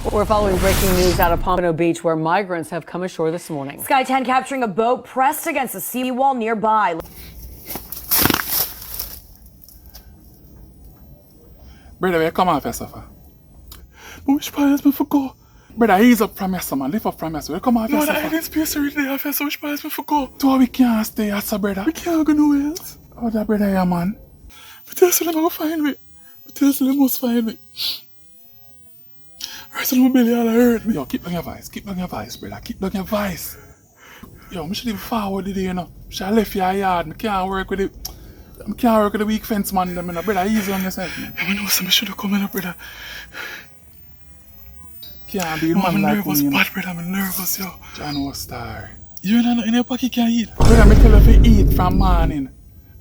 We're following breaking news out of Pompano Beach, where migrants have come ashore this morning. Sky 10 capturing a boat pressed against a seawall nearby. Brother, where come off here, suffer? But which part is me for go? Brother, ease up from here, sir, man. Lift up from here, so where come off here, suffer? No, that space right there, off here, so which part is me for go? So we can't stay here, sir, brother. We can't go nowhere else. Oh, that brother here, man. But tell them I'm gonna find me. But tell them they must find me. Right, so my belly all hurt me. Yo, keep down your voice, brother. Keep down your voice. Yo, I should even forward today, you know. I should have left your yard. I can't work with it. I can't work with the weak fence man, them, you know. Brother, easy on yourself, man. I know something should have come in, brother. Can't be man like me, you know. Bad, brother, I'm nervous, yo. John Star. You know, in your pocket can't eat. Brother, I tell you to eat from morning.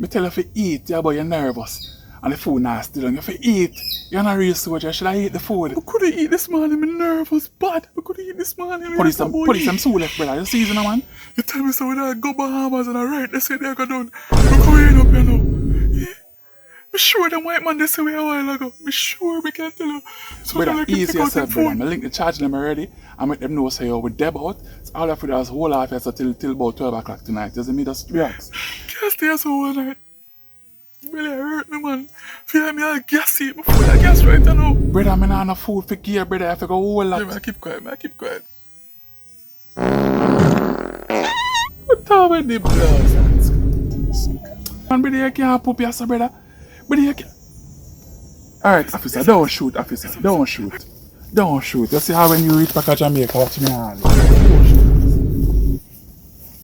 I tell you to eat, yeah, but you're nervous. And the food nasty, you have to eat. You're not a real soldier, should I eat the food? I couldn't eat this morning, I'm nervous, bad. I couldn't eat this morning. Put some soup left, brother. You season, man. You tell me so when I go Bahamas and I write, they say they're going down. Look how you up, you know. Yeah. I'm sure them white man they say we a while ago. I'm sure we can tell you. So brother, easy yourself, brother. I link the charge them already. I make them know say yo with Deb out. So all of it is whole half here so till about 12 o'clock tonight. Doesn't mean just relax. Can't stay here so all night. Really hurt me, man. Feel me all gassy. My food I gas right now. Brother, I'm not enough food for gear, brother. I have to go whole lot. Yeah, man, keep quiet, man. Keep quiet. What about the blouse? Man, brother, you can't poop your brother. Brother, you can't. Alright, officer, don't shoot, officer. Don't shoot. Don't shoot. You see how when you reach back to Jamaica, watch me hand. Don't shoot.